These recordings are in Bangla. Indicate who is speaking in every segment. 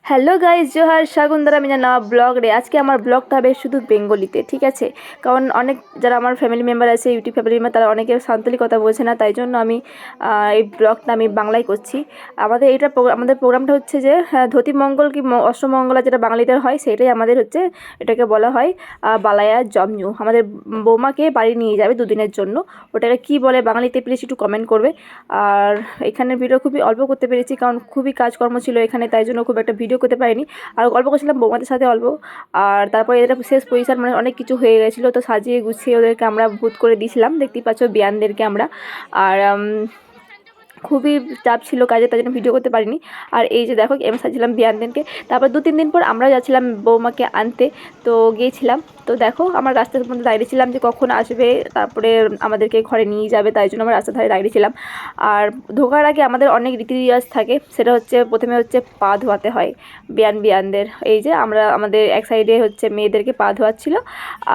Speaker 1: হ্যালো গাইজ, জোহার স্বাগত আমি নয়া ব্লগ রে। আজকে আমার ব্লগটা হবে শুধু বেঙ্গলিতে, ঠিক আছে? কারণ অনেক যারা আমার ফ্যামিলি মেম্বার আছে, ইউটিউব ফ্যামিলি মেম্বার, তারা অনেকে সাঁওতালি কথা বোঝে না, তাই জন্য আমি এই ব্লগটা আমি বাংলায় করছি। আমাদের প্রোগ্রামটা হচ্ছে যে ধুতি মঙ্গল কি অষ্টমঙ্গলা, যেটা বাঙালিদের হয়, সেটাই আমাদের হচ্ছে। এটাকে বলা হয় বালায়া জমজু। আমাদের বৌমাকে বাড়ি নিয়ে যাবে দুদিনের জন্য। ওটাকে কি বলে বাঙালিতে প্লিজ একটু কমেন্ট করবে। আর এখানে ভিডিও খুবই অল্প করতে পেরেছি, কারণ খুবই কাজকর্ম ছিল এখানে, তাই জন্য খুব একটা ভিডিও করতে পারিনি। আর গল্প করছিলাম বৌমাদের সাথে অল্প। আর তারপরে এটা শেষ পজিশন, মানে অনেক কিছু হয়ে গেছিলো, তো সাজিয়ে গুছিয়ে ওদেরকে আমরা ভূত করে দিয়েছিলাম, দেখতেই পাচ্ছ বিয়ানদেরকে আমরা। আর খুবই চাপ ছিল কাজে, তাই জন্য ভিডিও করতে পারিনি। আর এই যে দেখো, আমি সাজছিলাম বিয়ানদেরকে। তারপর 2-3 দিন পর আমরা যাচ্ছিলাম বৌমাকে আনতে, তো গিয়েছিলাম। তো দেখো, আমার রাস্তার মধ্যে দাঁড়িয়েছিলাম যে কখন আসবে, তারপরে আমাদেরকে ঘরে নিয়ে যাবে, তাই জন্য আমরা রাস্তার ধারে দাঁড়িয়েছিলাম। আর ঢোকার আগে আমাদের অনেক রীতি রেওয়াজ থাকে। সেটা হচ্ছে, প্রথমে হচ্ছে পা ধোয়াতে হয় বিয়ানদের। এই যে আমাদের এক সাইডে হচ্ছে মেয়েদেরকে পা ধোয়াচ্ছিল,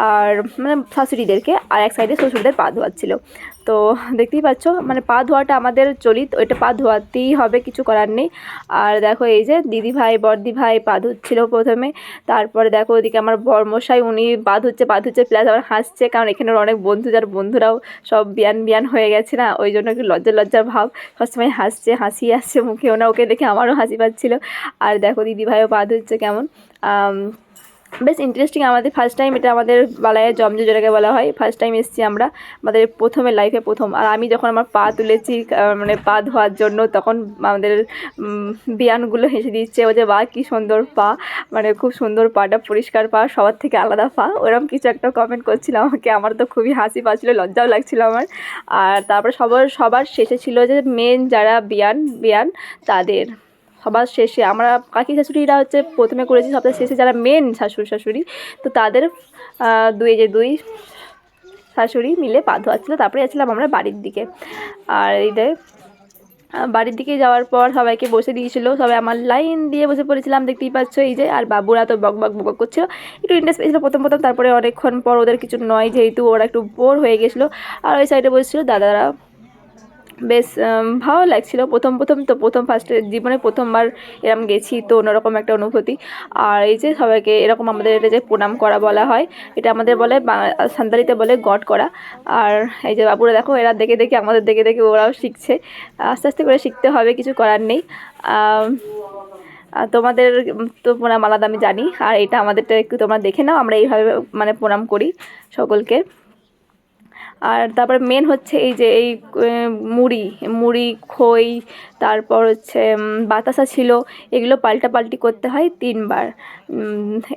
Speaker 1: আর মানে শাশুড়িদেরকে, আর এক সাইডে শ্বশুরদের পা ধোয়াচ্ছিল। তো দেখতেই পাচ্ছ, মানে পা ধোয়াটা আমাদের চলিত, ওইটা পা ধোয়াতেই হবে, কিছু করার নেই। আর দেখো, এই যে দিদি ভাই বড়দি ভাই পা ধুচ্ছিল প্রথমে। তারপরে দেখো ওদিকে আমার বরমশাই, উনি পা ধুচ্ছে প্লাস আবার হাসছে, কারণ এখানের অনেক বন্ধু, যার বন্ধুরাও সব বিয়ান হয়ে গেছে না, ওই জন্য একটু লজ্জার ভাব, সবসময় হাসছে, হাসি আসছে মুখে ওনা, ওকে দেখে আমারও হাসি পাচ্ছিল। আর দেখো দিদি ভাইও পা ধুচ্ছে কেমন, বেশ ইন্টারেস্টিং। আমাদের ফার্স্ট টাইম এটা, আমাদের বালায়ের জমজু যেটাকে বলা হয়, ফার্স্ট টাইম এসেছি আমরা, আমাদের প্রথমে লাইফে প্রথম। আর আমি যখন আমার পা তুলেছি মানে পা ধোয়ার জন্য, তখন আমাদের বিয়ানগুলো হেসে দিচ্ছে, ও যে বা কী সুন্দর পা, মানে খুব সুন্দর পাটা, পরিষ্কার পা, সবার থেকে আলাদা পা, ওরকম কিছু একটা কমেন্ট করছিল আমাকে। আমার তো খুবই হাসি পাচ্ছিল, লজ্জাও লাগছিল আমার। আর তারপরে সবার শেষে ছিল যে মেন যারা বিয়ান তাদের সবার শেষে আমরা কাকি শাশুড়িরা হচ্ছে প্রথমে করেছি, সবচেয়ে শেষে যারা মেন শাশুড়ি, তো তাদের দুই শাশুড়ি মিলে পা ধোয়াচ্ছিলো। তারপরে যাচ্ছিলাম আমরা বাড়ির দিকে। আর বাড়ির দিকে যাওয়ার পর সবাইকে বসে দিয়েছিল, সবাই আমার লাইন দিয়ে বসে পড়েছিলাম, দেখতেই পাচ্ছ এই যে। আর বাবুরা তো বক করছিল, একটু ইন্টারেস্ট পেয়েছিলো প্রথম। তারপরে অনেকক্ষণ পর ওদের কিছু নয়, যেহেতু ওরা একটু বোর হয়ে গেছিলো। আর ওই সাইডে বসেছিল দাদারা, বেশ ভালো লাগছিলো। প্রথম তো ফার্স্টে জীবনে প্রথমবার এরকম গেছি, তো অন্যরকম একটা অনুভূতি। আর এই যে সবাইকে এরকম আমাদের এটা যে প্রণাম করা বলা হয়, এটা আমাদের বলে সান্তালিতে বলে গড করা। আর এই যে বাবুরা দেখো, এরা দেখে আমাদের দেখে ওরাও শিখছে, আস্তে আস্তে করে শিখতে হবে, কিছু করার নেই। তোমাদের তো প্রণাম আলাদা আমি জানি, আর এটা আমাদেরটা একটু তোমরা দেখে নাও, আমরা এইভাবে মানে প্রণাম করি সকলকে। আর তারপরে মেন হচ্ছে এই যে এই মুড়ি খই, তারপর হচ্ছে বাতাসা ছিল, এগুলো পাল্টাপাল্টি করতে হয় 3 বার।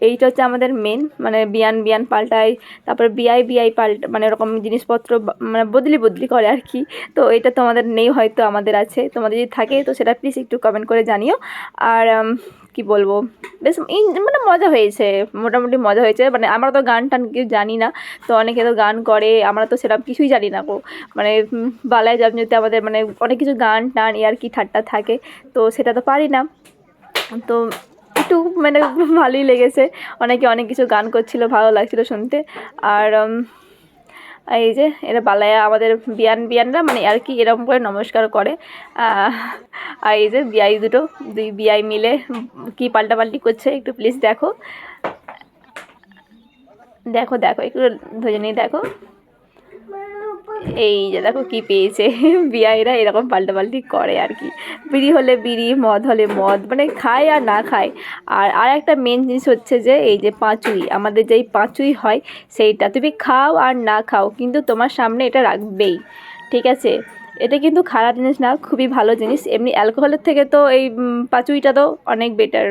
Speaker 1: এইটা হচ্ছে আমাদের মেন, মানে বিয়ান পাল্টায়, তারপরে বিয়াই পাল্টা, মানে এরকম জিনিসপত্র মানে বদলি করে আর কি। তো এটা তোমাদের নেই হয়তো, আমাদের আছে। তোমাদের যদি থাকে তো সেটা প্লিজ একটু কমেন্ট করে জানিও। আর কি বলবো, বেশ মানে মজা হয়েছে, মোটামুটি মজা হয়েছে। মানে আমরা তো গান টান কেউ জানি না, তো অনেকে তো গান করে, আমরা তো সেরকম কিছুই জানি না গো। মানে বালায় জমজুতে আমাদের মানে অনেক কিছু গান টান ইয়ার্কি ঠাট্টা থাকে, তো সেটা তো পারি না। তো একটু মানে ভালোই লেগেছে, অনেকে অনেক কিছু গান করছিল, ভালো লাগছিলো শুনতে। আর এই যে এরা বালায়া আমাদের বিয়ানরা মানে আর কি এরকম করে নমস্কার করে। আর এই যে দুই বিয়াই মিলে কি পাল্টাপাল্টি করছে, একটু প্লিজ দেখো একটু ধরে নিয়ে দেখো। এই যে দেখো কি পেয়েছে, বিয়াইরা এরকম পাল্টাপাল্টি করে আর কি। বিড়ি হলে বিড়ি, মদ হলে মদ, মানে খায় আর না খায়। আর একটা মেন জিনিস হচ্ছে যে এই যে পাঁচুই, আমাদের যেই পাঁচুই হয়, সেইটা তুমি খাও আর না খাও, কিন্তু তোমার সামনে এটা রাখবেই, ঠিক আছে? এটা কিন্তু খারাপ জিনিস না, খুবই ভালো জিনিস। এমনি অ্যালকোহলের থেকে তো এই পাঁচুইটা তো অনেক বেটার।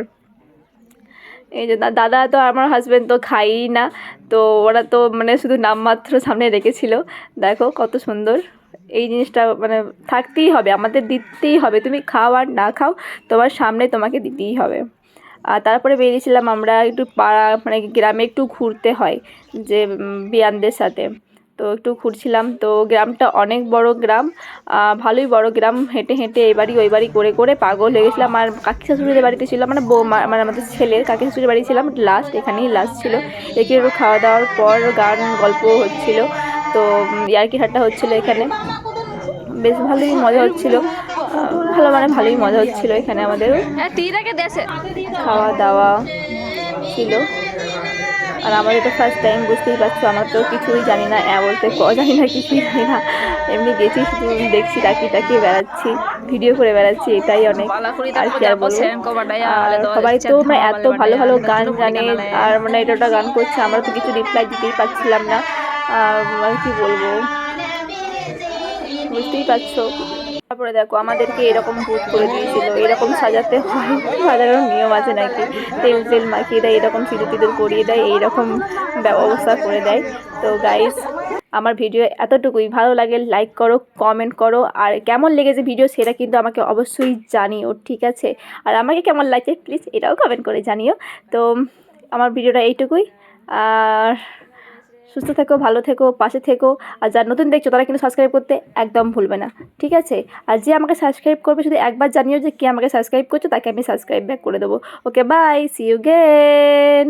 Speaker 1: এই যে দাদা তো আমার হাজব্যান্ড তো খায়ই না, তো ওরা তো মানে শুধু নামমাত্র সামনে রেখেছিল। দেখো কত সুন্দর, এই জিনিসটা মানে থাকতেই হবে, আমাদের দিতেই হবে, তুমি খাও আর না খাও, তোমার সামনে তোমাকে দিতেই হবে। আর তারপরে বেরিয়েছিলাম আমরা একটু পাড়া, মানে গ্রামে একটু ঘুরতে হয় যে বিয়ানদের সাথে, তো একটু ঘুরছিলাম। তো গ্রামটা অনেক বড় গ্রাম, ভালোই বড় গ্রাম। হেঁটে এই বাড়ি ওই বাড়ি করে পাগল হয়ে গেছিলাম। আর কাকি শাশুড়িদের বাড়িতে ছিল, মানে বৌমা, মানে আমাদের ছেলের কাকি শাশুড়ির বাড়ি ছিলাম এখানেই লাস্ট ছিল। একটু খাওয়া দাওয়ার পর গান গল্প হচ্ছিল, তো ইয়ার্কি ঠাট্টা হচ্ছিলো এখানে, বেশ ভালোই মজা হচ্ছিলো। ভালো মানে ভালোই মজা হচ্ছিল এখানে আমাদের খাওয়া দাওয়া ছিল। আর আমাদের তো ফার্স্ট টাইম, বুঝতেই পারছো, আমার তো কিছুই জানি না, বলতে জানি না, কিছুই জানি না, এমনি গেছি শুধু দেখছি, তাকিয়ে বেড়াচ্ছি, ভিডিও করে বেড়াচ্ছি, এটাই অনেক। আর কি আর বলবো। আর সবাই তো মানে এত ভালো ভালো গান জানে, আর মানে এটা ওটা গান করছে, আমরা তো কিছু রিপ্লাই দিতেই পারছিলাম না। আর কি বলবো, বুঝতেই পারছো। তারপরে দেখো আমাদেরকে এরকম ভূত করে দিয়েছিল, এরকম সাজাতে হয়, সাজানোর নিয়ম আছে নাকি, তেল তেল মাখিয়ে দেয়, এরকম সিঁদুর টিঁদুর পরিয়ে দেয়, এইরকম ব্যবস্থা করে দেয়। তো গাইস, আমার ভিডিও এতটুকুই, ভালো লাগে লাইক করো, কমেন্ট করো, আর কেমন লেগেছে ভিডিও সেটা কিন্তু আমাকে অবশ্যই জানিও, ঠিক আছে। আর আমাকে কেমন লাগছে প্লিজ এটাও কমেন্ট করে জানিও। তো আমার ভিডিওটা এইটুকুই। আর সুস্থ থেকো, ভালো থেকো, পাশে থেকো। আর যারা নতুন দেখছো তারা কিন্তু সাবস্ক্রাইব করতে একদম ভুলবে না, ঠিক আছে। আর যে আমাকে সাবস্ক্রাইব করবে শুধু একবার জানিও যে কে আমাকে সাবস্ক্রাইব করছো, তাকে আমি সাবস্ক্রাইব ব্যাক করে দেবো। ওকে, বাই, সি ইউ গেন।